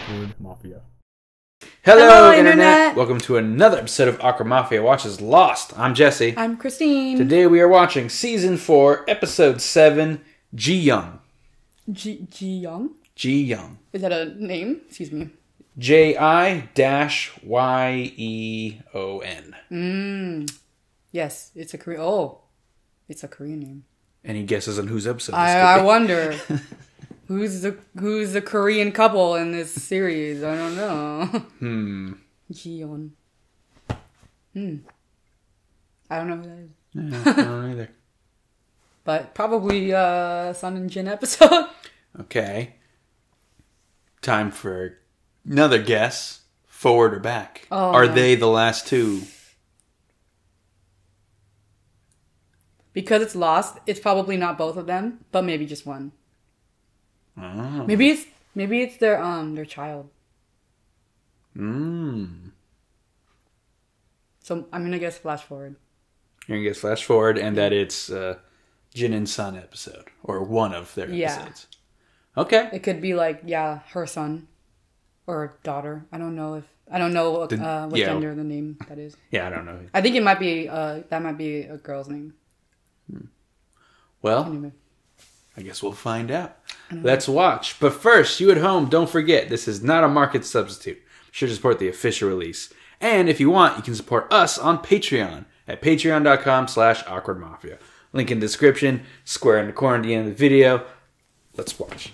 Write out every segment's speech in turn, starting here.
Awkward Mafia. Hello, Internet! Welcome to another episode of Awkward Mafia Watches Lost. I'm Jesse. I'm Kristine. Today we are watching Season 4, Episode 7, Ji-yeon. Ji-yeon? Ji-yeon. Is that a name? Excuse me. J-I-Y-E-O-N. Yes, it's a Korean... Oh, it's a Korean name. Any guesses on whose episode this I could be? wonder. Who's the Korean couple in this series? I don't know. Ji-yeon. I don't know who that is. Yeah, I don't know either. But probably Sun and Jin episode. Okay. Time for another guess. Forward or back? Oh, Are no. they the last two? Because it's Lost, it's probably not both of them, but maybe just one. Oh. Maybe it's their child. So I'm gonna guess flash forward. You're going to guess flash forward and that it's Jin and Sun episode. Or one of their episodes. Okay. It could be like, her son or daughter. I don't know what gender the name that is. Yeah, I don't know. I think it might be that might be a girl's name. Well, Anyway. I guess we'll find out. Let's watch. But first, you at home, don't forget, this is not a market substitute. Be sure to support the official release. And if you want, you can support us on Patreon at patreon.com/awkwardmafia. Link in the description, square in the corner at the end of the video. Let's watch.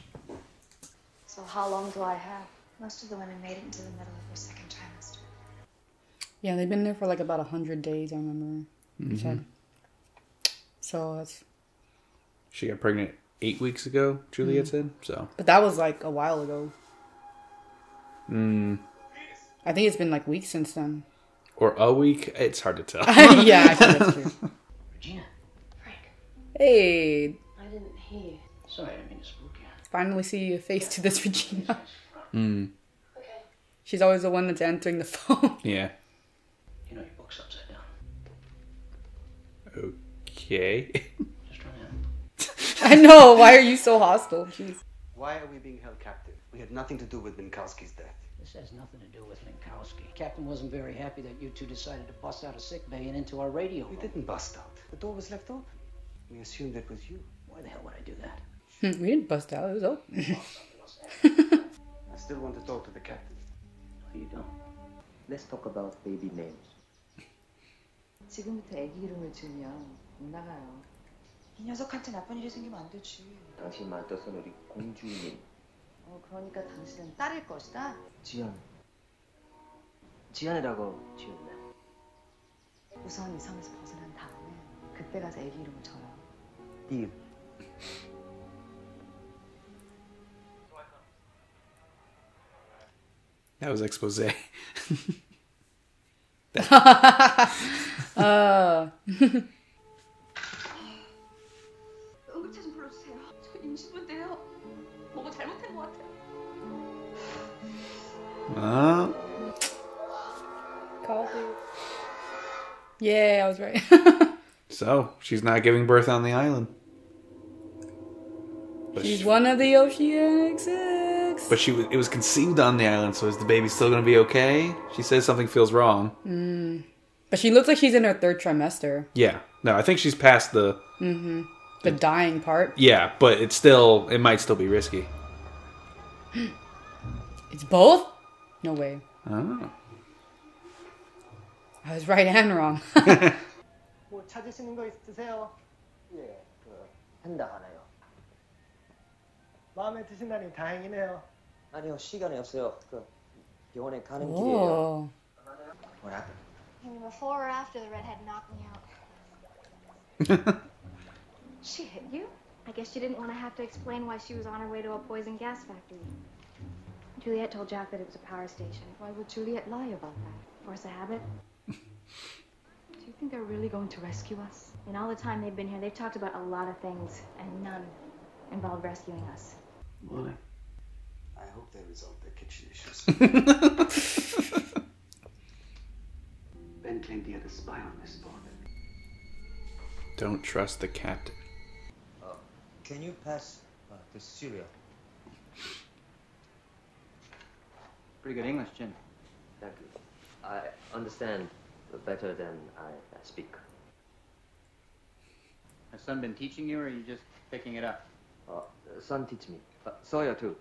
So how long do I have? Most of the women made it into the middle of their second trimester. Yeah, they've been there for like about 100 days, I remember. You said. So that's... She got pregnant 8 weeks ago, Juliet said. So, But that was like a while ago. I think it's been like weeks since then. or a week. It's hard to tell. Yeah, I think that's true. Regina, Frank, Hey, I didn't hear you. Sorry, I didn't mean to spook you. finally see a face to this Regina. Okay. She's always the one that's answering the phone. Yeah. You know your book's upside down. Okay. Just trying to... I know, why are you so hostile? Jeez. Why are we being held captive? We had nothing to do with Minkowski's death. This has nothing to do with Minkowski. Captain wasn't very happy that you two decided to bust out of sick bay and into our radio We room. didn't bust out. The door was left open. We assumed it was you. Why the hell would I do that? We didn't bust out, it was open. I still want to talk to the captain. No, you don't. Let's talk about baby names. 지금부터 애기 이름을 지으면 못 나가요. 이 녀석한테 나쁜 일이 생기면 안 되지. 당신 맡았던 우리 공주님 그러니까 당신은 딸일 것이다. 지연. 지연이라고 지었네. 우선 이 섬에서 벗어난 다음에 그때 가서 애기 이름을 정해요. 띠. That was expose. 응급차 좀 불러주세요. 저 임신부인데요. 뭐가 잘못된 것 같아요. Coffee. Yeah, I was right. So, she's not giving birth on the island. But She's one of the Oceanic Six. But it was conceived on the island, so is the baby still going to be okay? She says something feels wrong. But she looks like she's in her third trimester. Yeah. No, I think she's past the... The dying part. Yeah, but it might still be risky. It's both? No way. Oh. I was right and wrong. 뭐 찾으시는 거 있으세요? 예, 한다 하나요. 마음에 드신다니 다행이네요. 아니요, 시간이 없어요. 병원에 가는 길이에요. Whoa. What happened? You mean before or after the redhead knocked me out? She hit you? I guess she didn't want to have to explain why she was on her way to a poison gas factory. Juliet told Jack that it was a power station. Why would Juliet lie about that? Force a habit? Do you think they're really going to rescue us? In all the time they've been here, they've talked about a lot of things, and none involved rescuing us. What? I hope they resolve their kitchen issues. Ben claimed he had a spy on this boat. Don't trust the captain. Can you pass the cereal? Pretty good English, Jin. Thank you. I understand better than I speak. Has Sun been teaching you, or are you just picking it up? Son teach me. Sawyer too.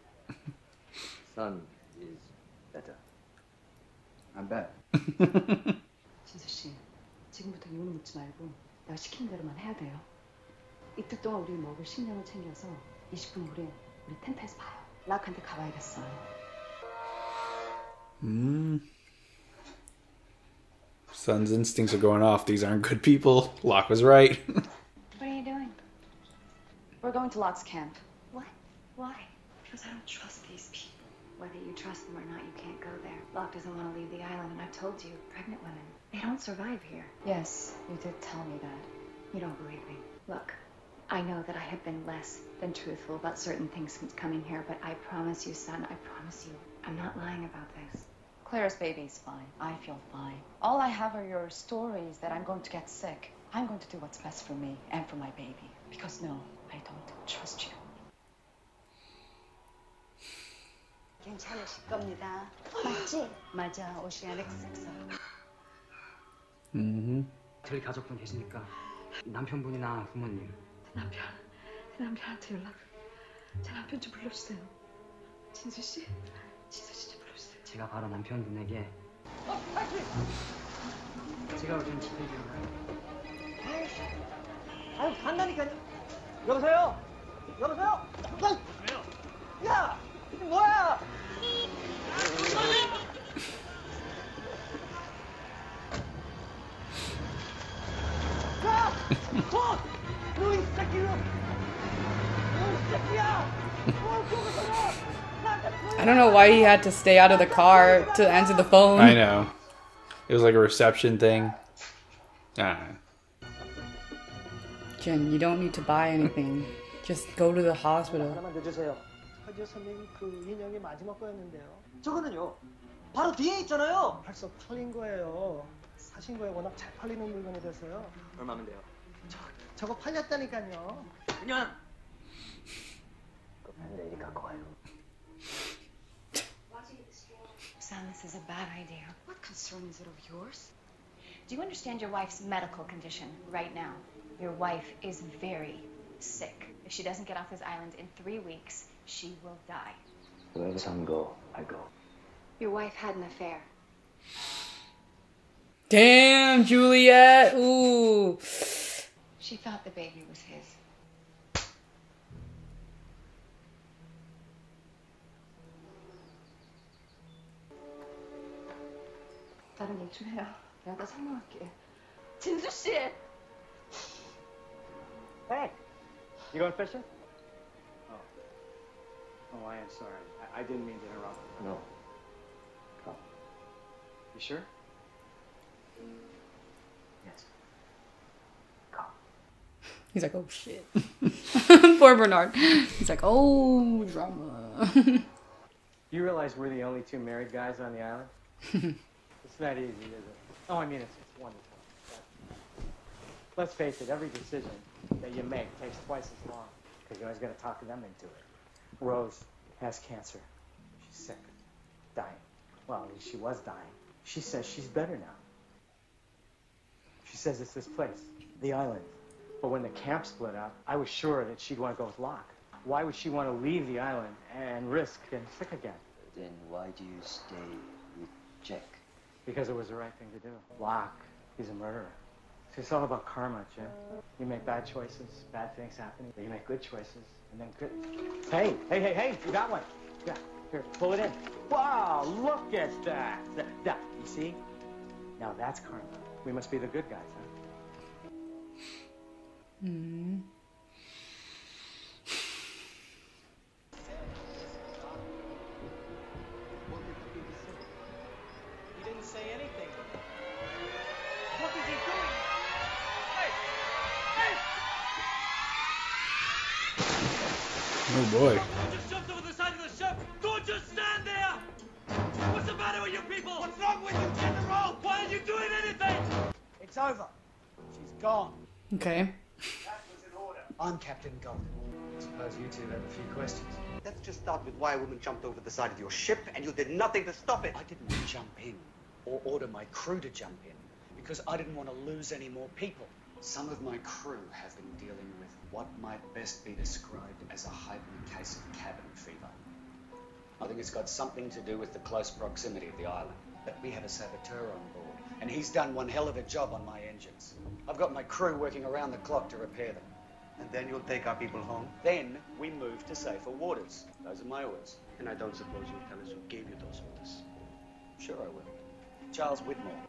Son is better. I bet. 진수 씨, 지금부터 이유는 묻지 말고 내가 시키는 대로만 해야 돼요. 이틀 동안 우리 먹을 식량을 챙겨서 20분 후에 우리 텐트에서 봐요. 락한테 가봐야겠어요. Son's instincts are going off. These aren't good people. Locke was right. What are you doing? We're going to Locke's camp. What? Why? Because I don't trust these people. Whether you trust them or not, you can't go there. Locke doesn't want to leave the island, and I've told you, pregnant women, they don't survive here. Yes, you did tell me that. You don't believe me. Look, I know that I have been less than truthful about certain things since coming here, but I promise you, son, I promise you, I'm not lying about this. Claire's baby's fine. I feel fine. All I have are your stories that I'm going to get sick. I'm going to do what's best for me and for my baby. Because no, I don't trust you. 괜찮으실 겁니다. 맞지? 맞아, 오시아닉 섹서. 저희 가족분 계시니까 남편분이나 부모님. 제 남편한테 제 남편 좀 불러주세요. 진수 씨 좀 불러주세요. 제가 바로 남편분에게 제가 요즘 집에 있는 아유, 간다니까요. 여보세요? 여보세요? 왜요? 야! 이게 뭐야? 야! 너! 이 새끼야! 너 새끼야! I don't know why he had to stay out of the car to answer the phone. I know. It was like a reception thing. Jin, you don't need to buy anything. Just go to the hospital. 하나만 더 주세요. 하지어 선생님 그 인형이 마지막 거였는데요. 저거는요. 바로 뒤에 있잖아요. 벌써 팔린 거예요. 사신 거에 워낙 잘 팔리는 물건이라서요. 얼마면 돼요? 저거 팔렸다니까요. 그냥 그 밴드에이 갖고 와요. Son, this is a bad idea. What concern is it of yours? Do you understand your wife's medical condition right now? Your wife is very sick. If she doesn't get off this island in 3 weeks, she will die. Wherever son go, I go. Your wife had an affair. Damn, Juliet. Ooh. She thought the baby was his. 다른 일 좀 해요. 내가 다 설명할게. 진수 씨! Hey! You going fishing? Oh, I am sorry. I didn't mean to interrupt. No. Come. You sure? Yes. He's like, oh shit. Poor Bernard. He's like, oh, drama. You realize we're the only 2 married guys on the island? It's not easy, is it? Oh, I mean, it's wonderful. Let's face it, every decision that you make takes twice as long, because you always got to talk them into it. Rose has cancer. She's sick. Dying. Well, she was dying. She says she's better now. She says it's this place, the island. But when the camp split up, I was sure that she'd want to go with Locke. Why would she want to leave the island and risk getting sick again? Then why do you stay with Jack? Because it was the right thing to do. Locke, he's a murderer. See, it's all about karma, Jim. You make bad choices, bad things happen. You make good choices, and then good. Hey, you got one. Yeah, here, pull it in. Wow, look at that. That, you see? Now that's karma. We must be the good guys, huh? Mm. He didn't say anything. What is he doing? Oh boy. Just jumped over the side of the ship. Don't just stand there. What's the matter with you people? What's wrong with you, General? Why aren't you doing anything? It's over. She's gone. Okay. That was in order. I'm Captain Golden. I suppose you two have a few questions. Let's just start with why a woman jumped over the side of your ship and you did nothing to stop it. I didn't jump in or order my crew to jump in because I didn't want to lose any more people. Some of my crew have been dealing with what might best be described as a heightened case of cabin fever. I think it's got something to do with the close proximity of the island. But we have a saboteur on board, and he's done one hell of a job on my engines. I've got my crew working around the clock to repair them. And then you'll take our people home? Then we move to safer waters. Those are my orders. And I don't suppose you'll tell us who gave you those orders. Sure I will. Charles Whitmore.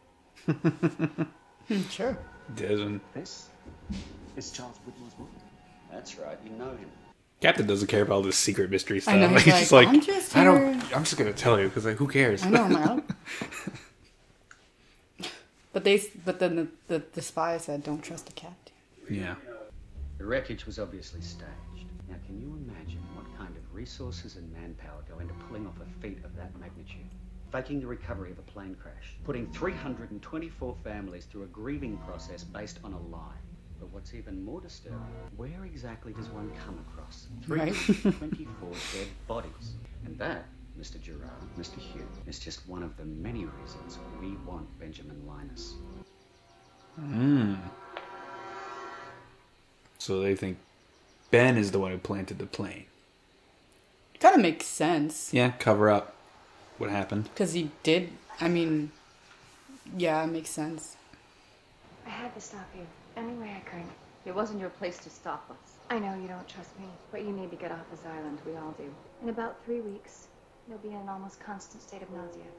Sure. Doesn't. This is Charles Whitmore's woman. That's right, you know him. Captain doesn't care about all this secret mystery stuff. I know, Like, he's he's just like, I'm just I don't. here. I'm just gonna tell you because like, who cares? I know, I'm out. But then the spy said, "Don't trust the captain." Yeah. The wreckage was obviously staged. Now, can you imagine what kind of resources and manpower go into pulling off a feat of that magnitude? Faking the recovery of a plane crash, putting 324 families through a grieving process based on a lie. But what's even more disturbing, where exactly does one come across Right. 324 dead bodies? And that, Mr. Gerard, Mr. Hugh, is just one of the many reasons we want Benjamin Linus. So they think Ben is the one who planted the plane. Kind of makes sense. Yeah, cover up what happened. Because he did. I mean, yeah, it makes sense. I had to stop you any way I could. It wasn't your place to stop us. I know you don't trust me, but you need to get off this island. We all do. In about 3 weeks, you'll be in an almost constant state of nausea.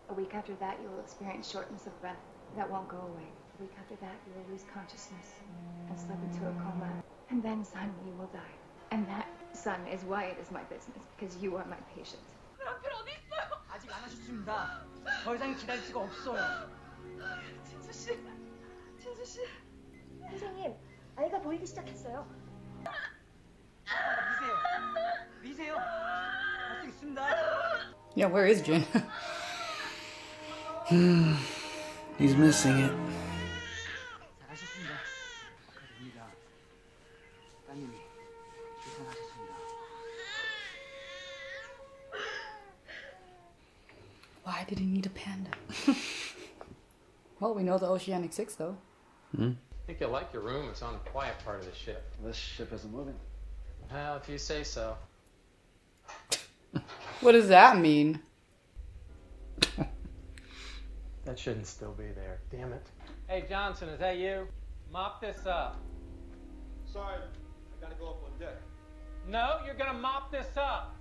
A week after that, you will experience shortness of breath. That won't go away. A week after that, you will lose consciousness and slip into a coma. And then, son, you will die. And that, son, is why it is my business, because you are my patient. 아직 안 하셨습니다. 더 이상 기다릴 수가 없어요. 진수 씨. 선생님, 아이가 보이기 시작했어요. 미세요. 할 수 있습니다. Yeah, where is Jin? He's missing it. 잘하셨습니다. 축하드립니다. 따님이 고생하셨습니다. Why did he need a panda? Well, we know the Oceanic 6, though. I think you'll like your room. It's on the quiet part of the ship. This ship isn't moving. Well, if you say so. What does that mean? That shouldn't still be there. Damn it. Hey, Johnson, is that you? Mop this up. Sorry, I gotta go up on deck. No, you're gonna mop this up.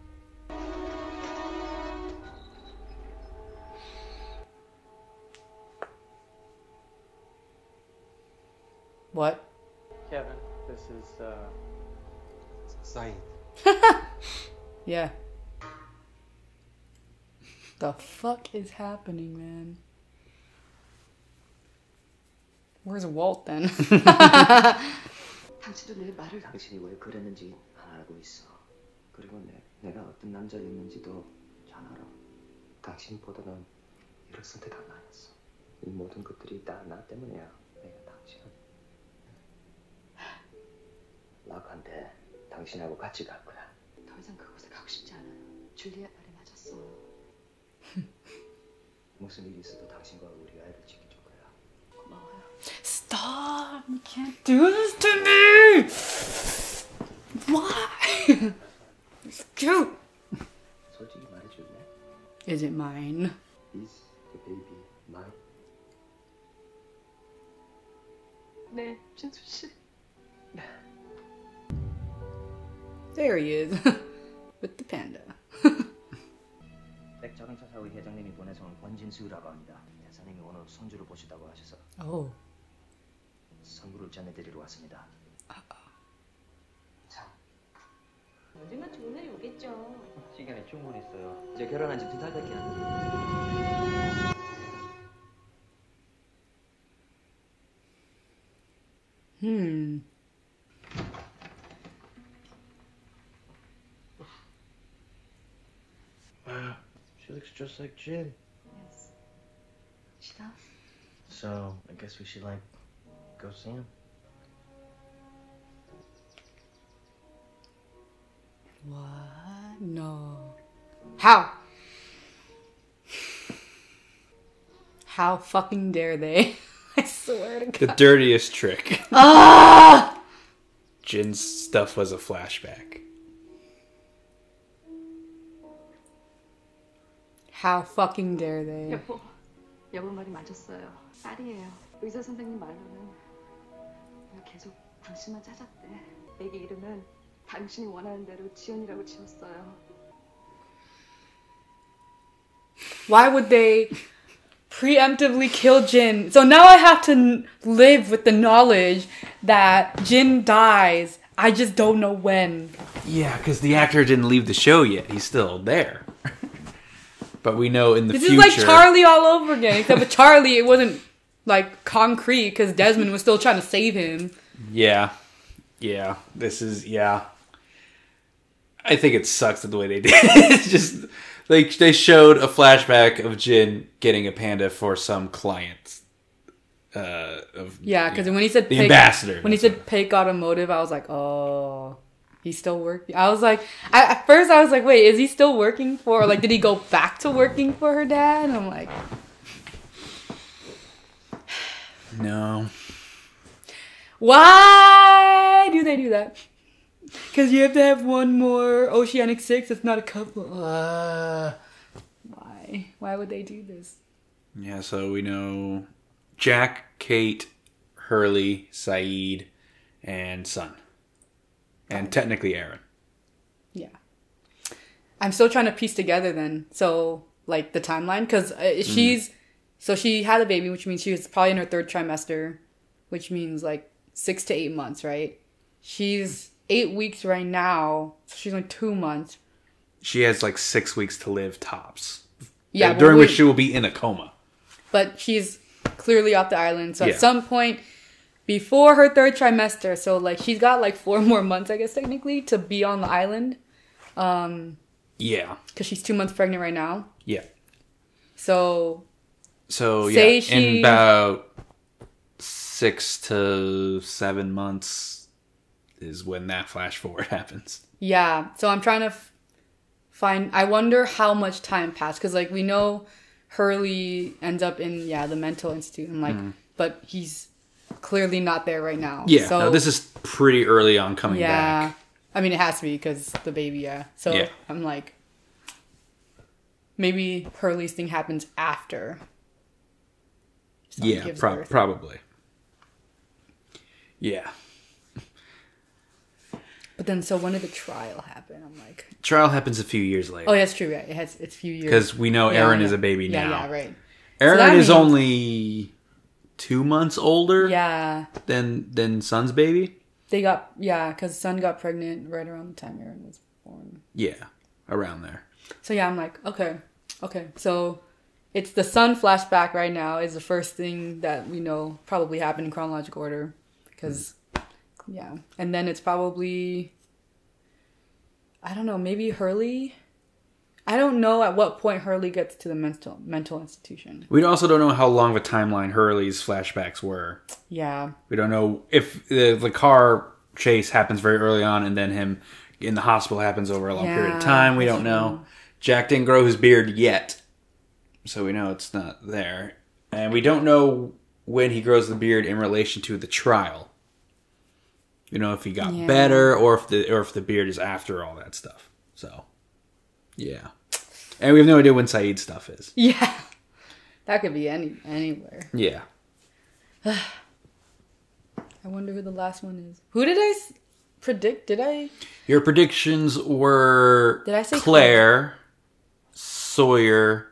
What? Kevin, this is, Saeed. Yeah. The fuck is happening, man? Where's Walt then? 당신도 내 말을 당신이 왜 그랬는지 안 알고 있어. 그리고 내가 어떤 남자였는지도 잘 알아. 당신보다는 이럴 선택 안 하였어. 이 모든 것들이 다 나 때문이야. 내가 당신은 락한테 당신하고 같이 갈 거야. 더 이상 그곳에 가고 싶지 않아요. 줄리엣 말이 맞았어. 무슨 일이 있어도 당신과 우리 아이를 지켜줄 거야. 고마워요. Stop! You can't do this to me! Why? It's cute! 솔직히 말해줄래? Is it mine? Is the baby mine? 네, 진수 씨. There he is. With the panda. 백작은 차사의 회장님이 보내서온 권진수라고 합니다. 대사님이 오늘 손주를 보시다고 하셔서 Oh. 선물을 전해드리러 왔습니다. 참, 언젠가 좋은 날이 오겠죠. 시간이 충분히 있어요. 이제 결혼한 지 2달밖에 안 Hmm. Wow, she looks just like Jin. Yes. She does. So, I guess we should, like, go see him. What? No. How? How fucking dare they? I swear to God. The dirtiest trick. Ah! Jin's stuff was a flashback. How fucking dare they? 여보 말이 맞았어요. 딸이에요. 의사 선생님 말로는 계속 당신만 찾았대. 애기 이름은 당신이 원하는 대로 지연이라고 지었어요. Why would they preemptively kill Jin? So now I have to live with the knowledge that Jin dies. I just don't know when. Yeah, because the actor didn't leave the show yet. He's still there. But we know in the future... This is like Charlie all over again. Except with Charlie, it wasn't like concrete because Desmond was still trying to save him. Yeah. Yeah. This is... Yeah. I think it sucks the way they did it. It's just... Like, they showed a flashback of Jin getting a panda for some client. Because when he said... The ambassador. When he said Paik Automotive, I was like, oh... He's still working. I was like, at first I was like, wait, is he still working for, like, did he go back to working for her dad? And I'm like, no. Why do they do that? Because you have to have one more Oceanic 6. It's not a couple. Why? Why would they do this? Yeah, so we know Jack, Kate, Hurley, Saeed, and Sun. And technically Aaron. Yeah. I'm still trying to piece together then. So, like, the timeline. Because she's... So she had a baby, which means she was probably in her 3rd trimester. Which means, like, 6 to 8 months, right? She's 8 weeks right now. So she's like 2 months. She has, like, 6 weeks to live tops. Yeah. During which she will be in a coma. But she's clearly off the island. So at some point... Before her 3rd trimester, so like she's got like 4 more months, I guess technically, to be on the island. Yeah. Because she's 2 months pregnant right now. Yeah. So yeah, in about 6 to 7 months is when that flash forward happens. Yeah. So I'm trying to find. I wonder how much time passed because like we know Hurley ends up in the mental institute and like, but he's clearly not there right now. Yeah, so, no, this is pretty early on coming back. Yeah, I mean, it has to be because the baby, So I'm like, maybe Hurley's thing happens after. Yeah, probably. Yeah. But then, so when did the trial happen? I'm like... Trial happens a few years later. Oh, that's true, yeah. It's a few years. Because we know Aaron is a baby now. Yeah, right. Aaron is only 2 months older than Sun's baby. They got... Yeah, because Sun got pregnant right around the time Aaron was born. Yeah, around there. So yeah, I'm like, okay. So it's the Sun flashback right now is the first thing that we know probably happened in chronological order. Because... Yeah. And then it's probably... I don't know, maybe Hurley? I don't know at what point Hurley gets to the mental institution. We also don't know how long of a timeline Hurley's flashbacks were. Yeah. We don't know if the car chase happens very early on and then him in the hospital happens over a long period of time. We don't know. Jack didn't grow his beard yet. So we know it's not there. And we don't know when he grows the beard in relation to the trial. You know, if he got better or if the beard is after all that stuff. So, yeah. And we have no idea when Saeed's stuff is. Yeah. That could be anywhere. Yeah. I wonder who the last one is. Who did I predict? Your predictions were did I say Claire, Sawyer,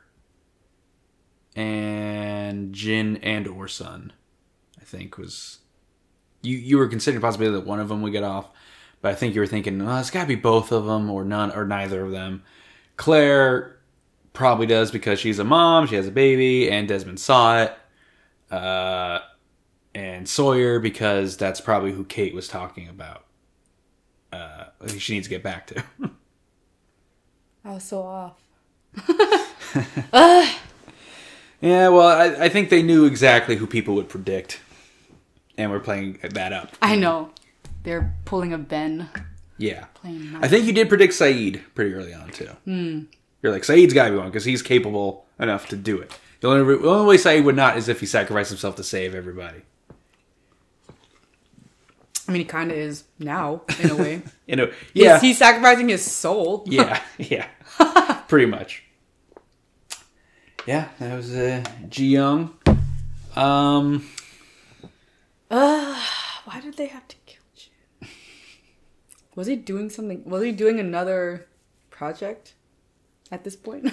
and Jin and or Sun, I think was... You were considering the possibility that one of them would get off, but I think you were thinking, well, it's got to be both of them or none or neither of them. Claire probably does because she's a mom, she has a baby, and Desmond saw it. And Sawyer because that's probably who Kate was talking about. I think she needs to get back to. I was so off. Yeah, well, I think they knew exactly who people would predict. And we're playing that up. I know. They're pulling a Ben. Yeah. Playing I think you did predict Saeed pretty early on, too. You're like, Saeed's got to be one, because he's capable enough to do it. The only way Saeed would not is if he sacrificed himself to save everybody. I mean, he kind of is now, in a way. Yeah. He's sacrificing his soul. Yeah. Pretty much. Yeah, that was Ji-yeon. Why did they have to kill Jin? Was he doing something? Was he doing another project at this point?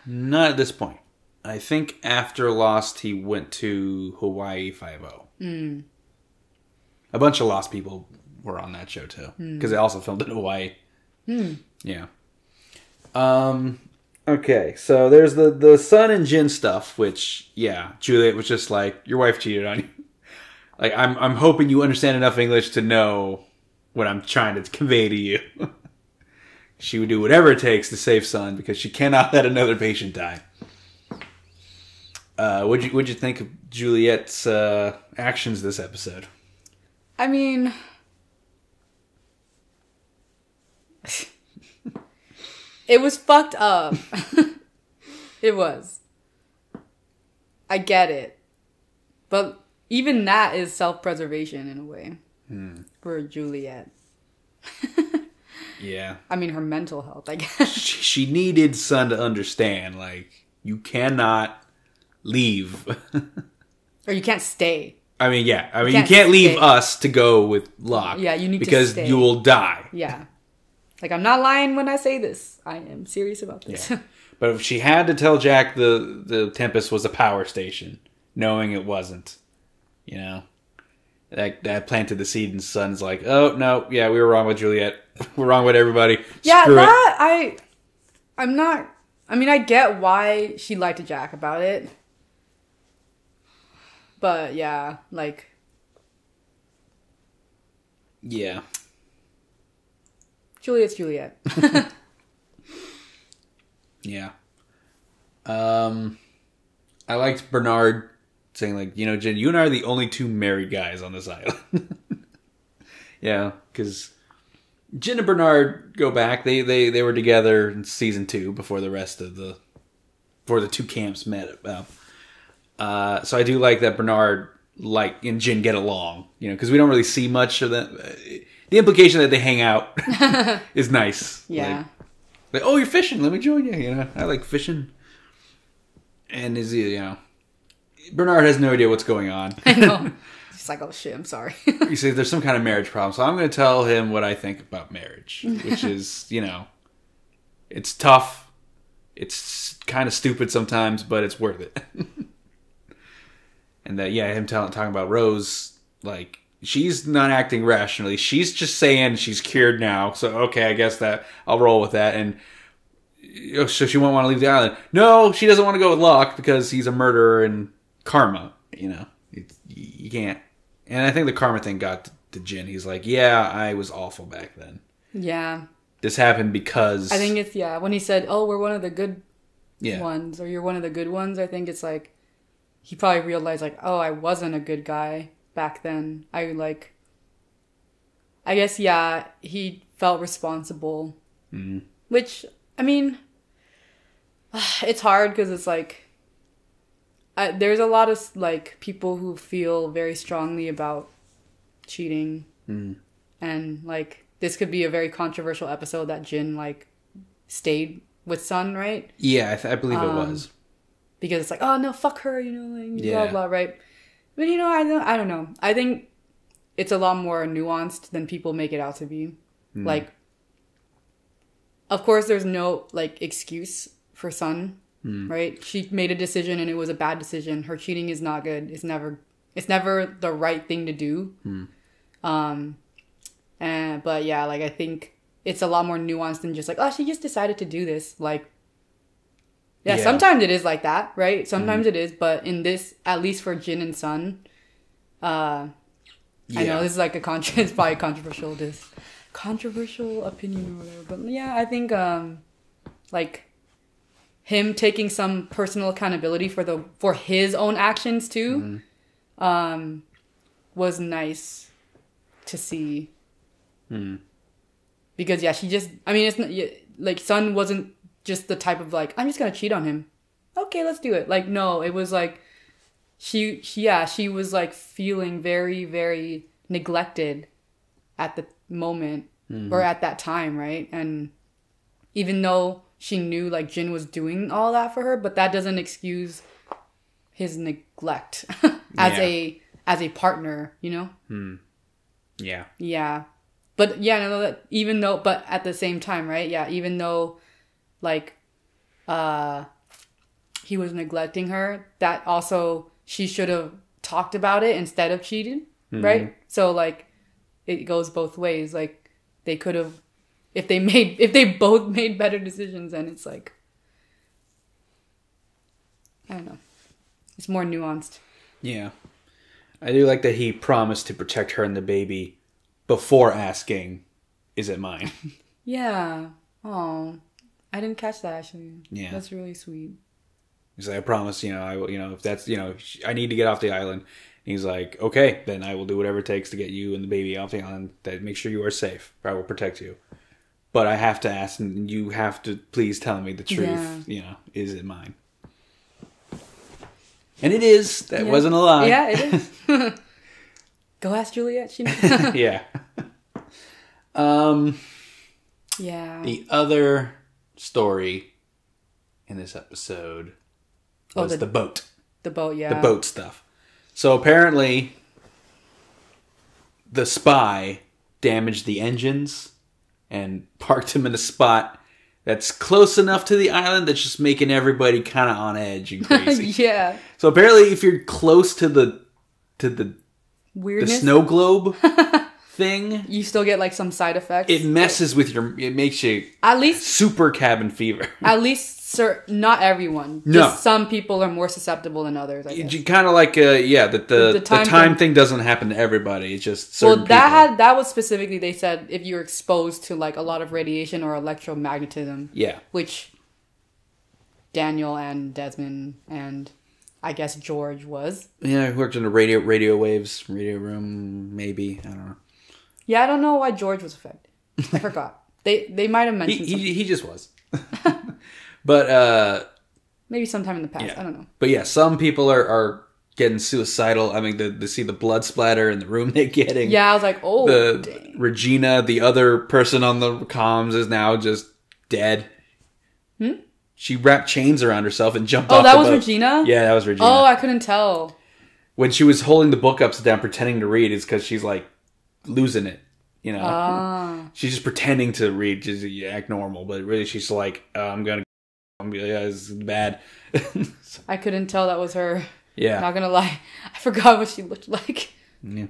Not at this point. I think after Lost, he went to Hawaii 5-0. A bunch of Lost people were on that show, too. Because they also filmed in Hawaii. Yeah. Okay, so there's the Sun and Jin stuff, which, yeah, Juliet was just like, your wife cheated on you. Like, I'm hoping you understand enough English to know what I'm trying to convey to you. She would do whatever it takes to save Sun, because she cannot let another patient die. What'd you think of Juliet's actions this episode? I mean, it was fucked up. It was. I get it. But even that is self-preservation in a way. For Juliet. Yeah. I mean, her mental health, I guess. She needed Sun to understand, like, you cannot leave. Or you can't stay. I mean, yeah. I mean, you can't leave us to go with Locke. Yeah, you need to because stay. you will die. Yeah. Like, I'm not lying when I say this. I am serious about this. Yeah. But if she had to tell Jack the Tempest was a power station, knowing it wasn't, you know, that planted the seed, and Sun's like, oh, no, yeah, we were wrong with Juliet. We're wrong with everybody. Yeah, Screw that, I'm not, I mean, I get why she lied to Jack about it. But, yeah, like. Yeah. Juliet's Juliet. Yeah. I liked Bernard saying, like, you know, Jen, you and I are the only two married guys on this island. Yeah, because Jen and Bernard go back. They were together in season 2 before the two camps met up. So I do like that Bernard and Jin get along, you know, because we don't really see much of that. The implication that they hang out is nice. Yeah. Like, oh, you're fishing. Let me join you. You know, I like fishing. And Bernard has no idea what's going on. I know. He's like, oh shit, I'm sorry. You say there's some kind of marriage problem, so I'm going to tell him what I think about marriage, which is, you know, it's tough. It's kind of stupid sometimes, but it's worth it. And that, yeah, him talking about Rose, like, she's not acting rationally. She's just saying she's cured now. So, okay, I guess that I'll roll with that. And so she won't want to leave the island. No, she doesn't want to go with Locke because he's a murderer and karma. You know, you can't. And I think the karma thing got to Jin. He's like, yeah, I was awful back then. Yeah. This happened because... I think it's, yeah, when he said, oh, we're one of the good ones, or you're one of the good ones, I think it's like, he probably realized, like, oh, I wasn't a good guy back then. I guess, yeah, he felt responsible. Mm-hmm. Which, I mean, it's hard because it's like, there's a lot of, like, people who feel very strongly about cheating. Mm-hmm. And, like, this could be a very controversial episode that Jin, like, stayed with Sun, right? Yeah, I believe it was. Because it's like, oh, no, fuck her, you know, like, blah, blah, right? But, you know, I don't know. I think it's a lot more nuanced than people make it out to be. Mm. Like, of course, there's no, like, excuse for Sun, right? She made a decision and it was a bad decision. Her cheating is not good. It's never the right thing to do. But yeah, like, I think it's a lot more nuanced than just like, oh, she just decided to do this. Like, yeah, sometimes it is like that, right? Sometimes it is, but in this, at least for Jin and Sun, I know this is like it's probably controversial opinion or whatever, but yeah, I think like him taking some personal accountability for his own actions too, was nice to see. Because she just, I mean, it's not, like, Sun wasn't just the type of like, I'm just gonna cheat on him. Okay, let's do it. Like, no, it was like, she was like feeling very, very neglected at the moment or at that time, right? And even though she knew like Jin was doing all that for her, but that doesn't excuse his neglect as a partner, you know? Yeah. Yeah. But even though, but at the same time, right? Yeah, even though like he was neglecting her, that also she should have talked about it instead of cheating, right? So like it goes both ways. Like they could have, if they both made better decisions, then it's like, I don't know, it's more nuanced. Yeah, I do like that he promised to protect her and the baby before asking, "Is it mine?" Yeah. Oh, I didn't catch that actually. Yeah, that's really sweet. He's like, I promise, I will, if that's, I need to get off the island. And he's like, okay, then I will do whatever it takes to get you and the baby off the island. That make sure you are safe. I will protect you. But I have to ask, and you have to please tell me the truth. Yeah. Is it mine? And it is. That wasn't a lie. Yeah, it is. Go ask Juliet. She knows. Yeah. Yeah. The other story in this episode was the boat. The boat, yeah. The boat stuff. So apparently, the spy damaged the engines and parked him in a spot that's close enough to the island that's just making everybody kind of on edge and crazy. Yeah. So apparently, if you're close to the weirdness, the snow globe thing, you still get like some side effects. It messes with it makes you at least super cabin fever. At least, not everyone. No. Just some people are more susceptible than others, I guess. You kind of like that the time thing doesn't happen to everybody. It's just certain people. That was specifically, they said, if you're exposed to like a lot of radiation or electromagnetism. Yeah. Which Daniel and Desmond and I guess George was. Yeah, he worked in the radio room, maybe. I don't know. Yeah, I don't know why George was affected. I forgot. They might have mentioned he just was. But maybe sometime in the past. I don't know. But yeah, some people are getting suicidal. I mean, to see the blood splatter in the room they're getting. Yeah, I was like, oh, dang. Regina, the other person on the comms, is now just dead. She wrapped chains around herself and jumped off the boat. Oh, that was Regina? Yeah, that was Regina. Oh, I couldn't tell. When she was holding the book upside down pretending to read, it's because she's like losing it. She's just pretending to read, just act normal, but really she's like, it's bad. I couldn't tell that was her. Yeah. Not gonna lie. I forgot what she looked like. Yeah.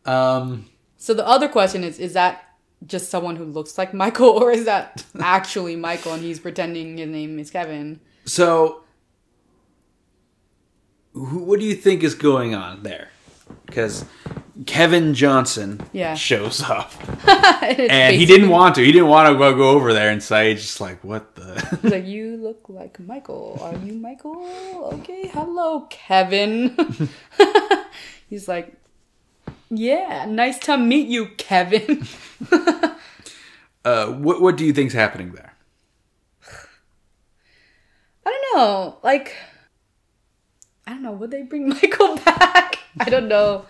So the other question is that just someone who looks like Michael, or is that actually Michael and he's pretending his name is Kevin? So, what do you think is going on there? Because Kevin Johnson shows up. And he didn't want to. He didn't want to go over there and say, just like, what the... He's like, you look like Michael. Are you Michael? Okay, hello, Kevin. He's like, yeah, nice to meet you, Kevin. What do you think's happening there? I don't know. Like, I don't know. Would they bring Michael back? I don't know.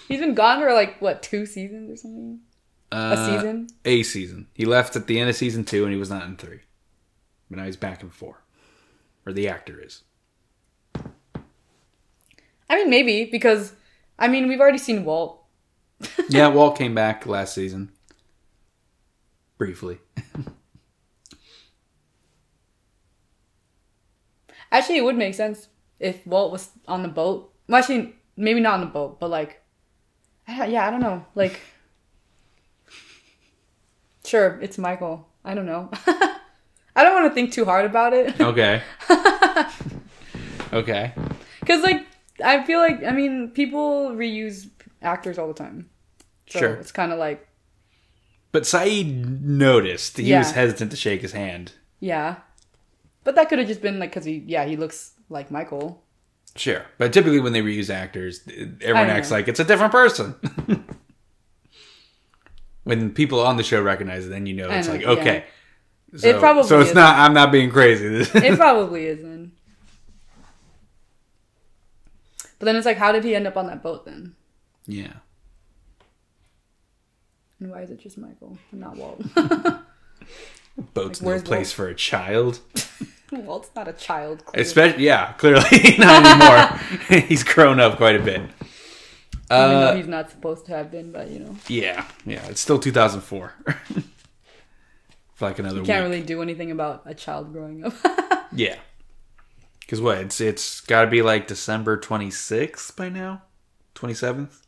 He's been gone for like, what, 2 seasons or something? A season? A season. He left at the end of season 2 and he was not in 3. But now he's back in 4. Or the actor is. I mean, maybe, because, I mean, we've already seen Walt. Yeah, Walt came back last season. Briefly. Actually, it would make sense if Walt was on the boat. Well, actually, maybe not on the boat, but like, I don't know. Like, sure, it's Michael. I don't know. I don't want to think too hard about it. Okay. Okay. Because, like, I feel like, I mean, people reuse actors all the time. So sure. It's kind of like... But Saeed noticed. He was hesitant to shake his hand. Yeah. But that could have just been, like, because he looks like Michael. Sure. But typically when they reuse actors, everyone acts like it's a different person. When people on the show recognize it, then you know it's like, yeah. okay. It probably so it's isn't. not, I'm not being crazy. It probably isn't. But then it's like, how did he end up on that boat then? Yeah. And why is it just Michael and not Walt? Boat's no place for a child. Walt's not a child. Clearly. Especially, yeah, clearly not anymore. He's grown up quite a bit. Even though he's not supposed to have been, but you know. Yeah, it's still 2004. For like another week. You can't really do anything about a child growing up. Yeah. Because what? It's got to be like December 26th by now? 27th?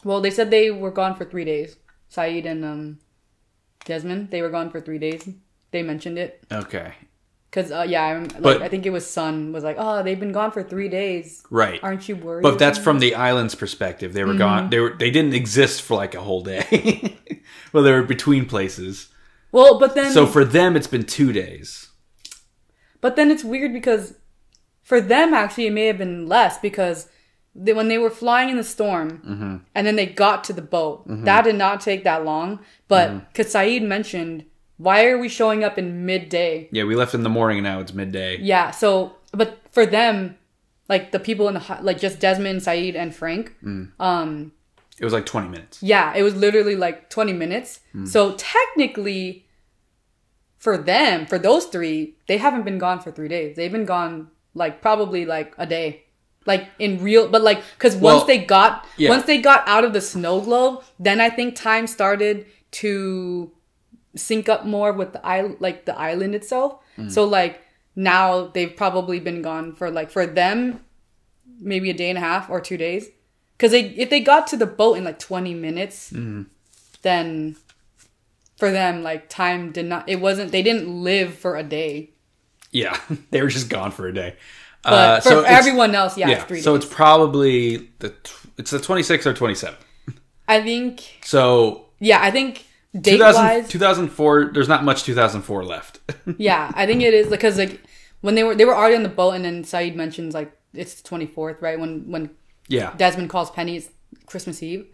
Well, they said they were gone for 3 days. Saeed and Desmond, they were gone for 3 days. They mentioned it. Okay. Because, I think it was Sun was like, oh, they've been gone for 3 days. Right. Aren't you worried? But that's from the island's perspective. They were gone. They didn't exist for like a whole day. Well, they were between places. Well, but then... So for them, it's been 2 days. But then it's weird because for them, actually, it may have been less because when they were flying in the storm and then they got to the boat, that did not take that long. But because Saeed mentioned... Why are we showing up in midday? Yeah, we left in the morning and now it's midday. Yeah, so, but for them, like the people in the, like just Desmond, Saeed, and Frank. It was like 20 minutes. Yeah, it was literally like 20 minutes. So technically, for them, for those three, they haven't been gone for 3 days. They've been gone like probably like a day. Like in real, but like, cause once they got out of the snow globe, then I think time started to sync up more with the island itself. So like now they've probably been gone for like for them maybe a day and a half or 2 days because if they got to the boat in like 20 minutes then for them like time did not, it wasn't, they didn't live for a day. Yeah, they were just gone for a day. But for everyone else, it's 3 days. So it's probably it's the 26th or 27th. I think so. Yeah, I think date-wise, 2004. There's not much 2004 left. Yeah, I think it is because like when they were already on the boat, and then Saeed mentions like it's the 24th, right? When Desmond calls Penny, it's Christmas Eve.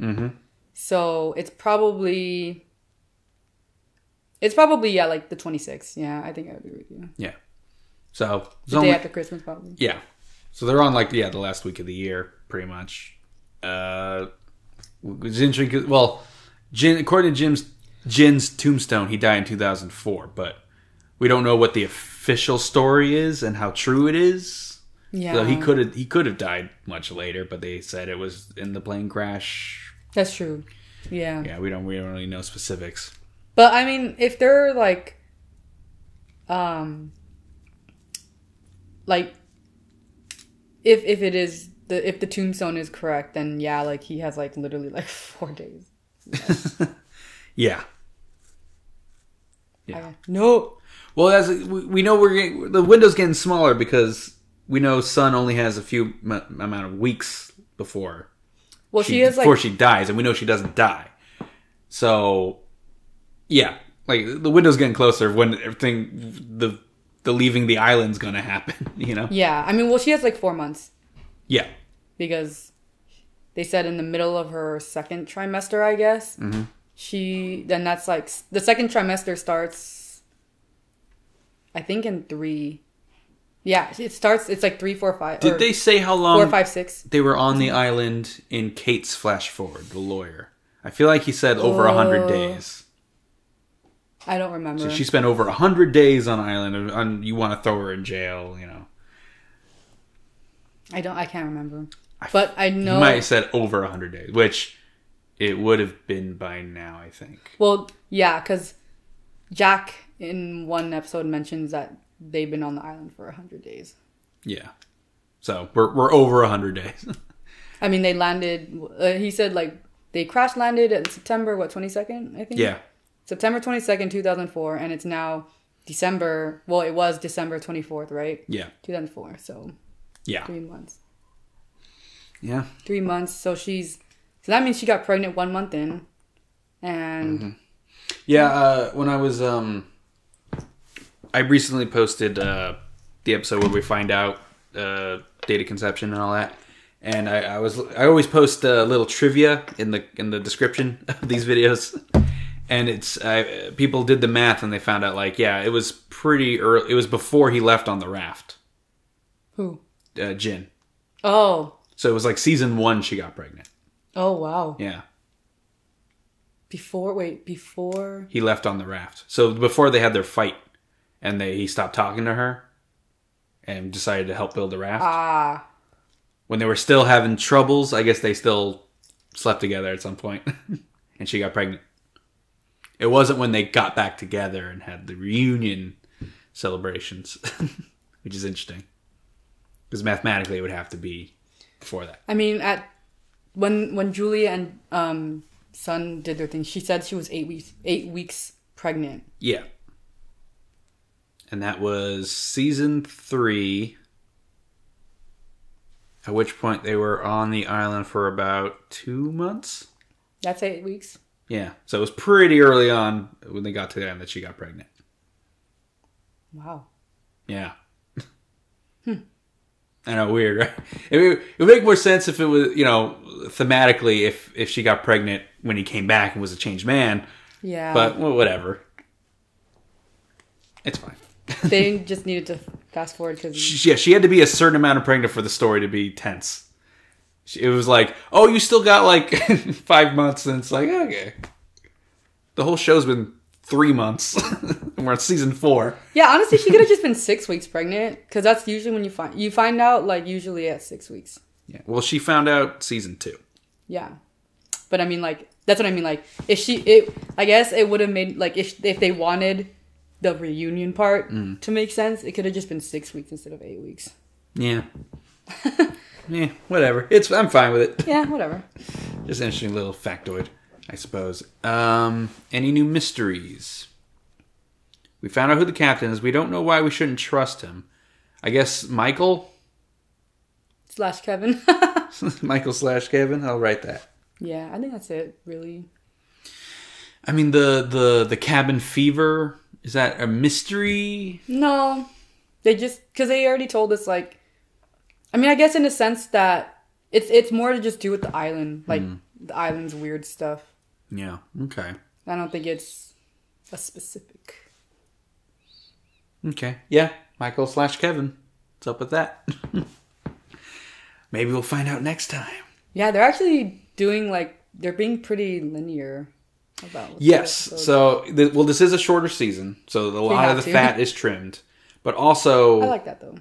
So it's probably like the 26th. Yeah, I think I would agree with you. Yeah. So the day after Christmas, probably. Yeah. So they're on like the last week of the year, pretty much. It's interesting. Well, according to Jin's tombstone, he died in 2004, but we don't know what the official story is and how true it is. Yeah. So he could have died much later, but they said it was in the plane crash. That's true. Yeah. Yeah, we don't really know specifics. But I mean, if they're like if it is if the tombstone is correct, then yeah, like he has like literally like 4 days. Yeah. No. Well, as we know, the window's getting smaller because we know Sun only has a few amount of weeks before. Well, before she dies, and we know she doesn't die. So, yeah, like the window's getting closer when everything the leaving the island's gonna happen. You know? Yeah, I mean, well, she has like 4 months. Yeah. Because they said in the middle of her second trimester, I guess. Then that's like the second trimester starts, I think in 3. Yeah, it starts. It's like 3, 4, 5. Did they say how long 4, 5, 6 they were on the island in Kate's flash forward? The lawyer. I feel like he said over 100 days. I don't remember. So she spent over 100 days on island. And you want to throw her in jail? You know. I can't remember. But I know he might have said over 100 days, which it would have been by now, I think. Well, yeah, because Jack in one episode mentions that they've been on the island for 100 days. Yeah. So we're over 100 days. I mean, they landed, he said like they crash landed in September, 22nd, I think? Yeah. September 22nd, 2004, and it's now December, well, it was December 24th, right? Yeah. 2004, so yeah. 3 months. Yeah. 3 months, so that means she got pregnant 1 month in, and... Yeah, when I was, I recently posted the episode where we find out date of conception and all that, and I always post a little trivia in the description of these videos, And it's people did the math and they found out like, yeah, it was pretty early. It was before he left on the raft. Who? Jin. Oh. So it was like season 1 she got pregnant. Oh, wow. Yeah. Before he left on the raft. So before they had their fight and he stopped talking to her and decided to help build the raft. Ah. When they were still having troubles, I guess they still slept together at some point. And she got pregnant. It wasn't when they got back together and had the reunion celebrations, which is interesting. Because mathematically it would have to be before that. I mean, when Julia and Sun did their thing, she said she was 8 weeks pregnant. Yeah. And that was season 3. At which point they were on the island for about 2 months. That's 8 weeks. Yeah. So it was pretty early on when they got to the island that she got pregnant. Wow. Yeah. I know, weird, right? It would make more sense if it was, thematically, if she got pregnant when he came back and was a changed man. Yeah. But, well, whatever. It's fine. They just needed to fast forward because... she had to be a certain amount of pregnant for the story to be tense. It was like, oh, you still got like 5 months, and it's like, okay. The whole show's been 3 months, and we're on season 4. Yeah, honestly, she could have just been 6 weeks pregnant, because that's usually when you find out, like, usually at 6 weeks. Yeah, well, she found out season 2. Yeah, but I mean, like, that's what I mean. Like, I guess it would have made, like, if they wanted the reunion part to make sense, it could have just been 6 weeks instead of 8 weeks. Yeah. Yeah, whatever. I'm fine with it. Yeah, whatever. Just an interesting little factoid, I suppose. Any new mysteries? We found out who the captain is. We don't know why we shouldn't trust him. I guess Michael? / Kevin. Michael / Kevin? I'll write that. Yeah, I think that's it, really. I mean, the cabin fever, is that a mystery? No. Because they already told us, like, I mean, I guess in a sense that it's more to just do with the island, like the island's weird stuff. Yeah, okay. I don't think it's a specific. Okay, yeah, Michael / Kevin. What's up with that? Maybe we'll find out next time. Yeah, they're actually doing, like, they're being pretty linear about. Yes, so this is a shorter season, so a lot of the fat is trimmed, but also I like that though.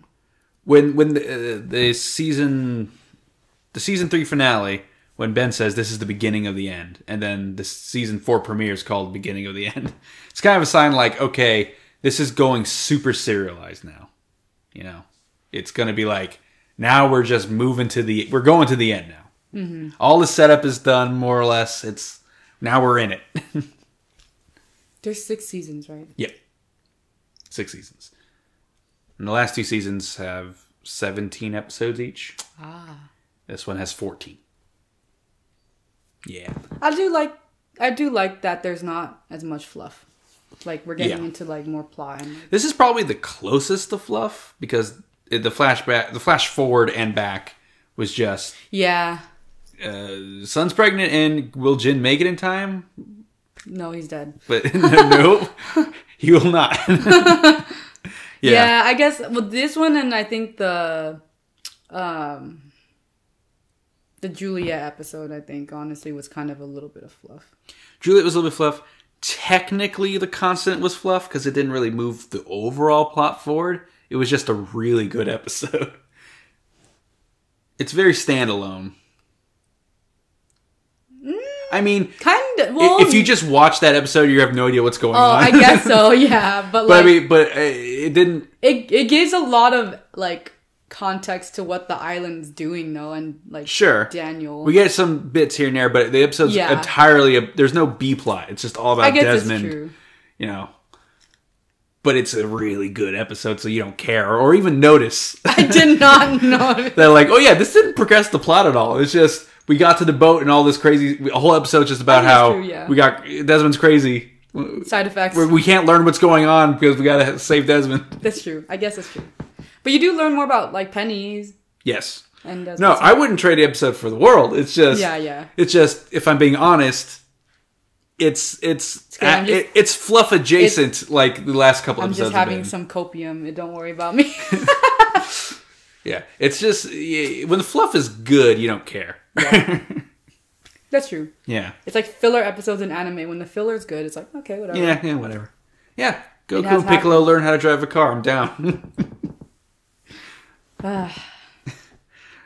When the season 3 finale, when Ben says this is the beginning of the end, and then the season 4 premiere is called beginning of the end, it's kind of a sign like, okay, this is going super serialized now. It's going to be like, now we're just we're going to the end now. Mm-hmm. All the setup is done, more or less. Now we're in it. There's 6 seasons, right? Yep. 6 seasons. And the last 2 seasons have 17 episodes each. Ah. This one has 14. Yeah. I do like that there's not as much fluff. Like, we're getting into, like, more plot. This is probably the closest to fluff, because the flash forward and back was just... Yeah. Sun's pregnant, and will Jin make it in time? No, he's dead. But no, he will not. Yeah, I guess with this one, and I think the Juliet episode, I think, honestly, was kind of a little bit of fluff. Juliet was a little bit fluff. Technically, the Constant was fluff because it didn't really move the overall plot forward. It was just a really good episode. It's very standalone. I mean, kind of. Well, if you just watch that episode, you have no idea what's going on. I guess so. Yeah, but I mean, it didn't. It gives a lot of like context to what the island's doing, though, and like Daniel. We get some bits here and there, but the episode's entirely. There's no B plot. It's just all about Desmond. It's true. But it's a really good episode, so you don't care or even notice. I did not notice. They're like, oh yeah, this didn't progress the plot at all. It's just. We got to the boat and all this crazy... A whole episode just about how we got... Desmond's crazy. Side effects. We can't learn what's going on because we got to save Desmond. That's true. I guess that's true. But you do learn more about, like, Penny's. Yes. And Desmond's. No, I wouldn't trade the episode for the world. It's just... Yeah. It's just, if I'm being honest, it's fluff adjacent, like the last couple episodes. I'm just having some copium. Don't worry about me. Yeah, it's just when the fluff is good, you don't care. Yeah. That's true. Yeah, it's like filler episodes in anime. When the filler's good, it's like okay, whatever. Yeah, whatever. Yeah, Goku and Piccolo learn how to drive a car. I'm down. All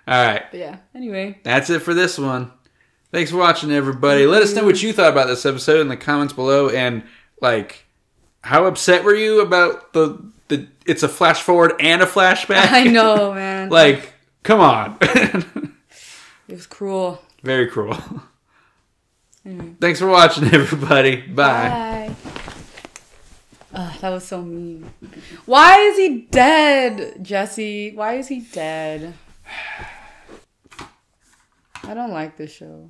right. But yeah. Anyway, that's it for this one. Thanks for watching, everybody. Let us know what you thought about this episode in the comments below, and like, how upset were you about the it's a flash forward and a flashback? I know, man. Like, come on. It was cruel. Very cruel. Thanks for watching, everybody. Bye. That was so mean. Why is he dead, Jesse? Why is he dead? I don't like this show.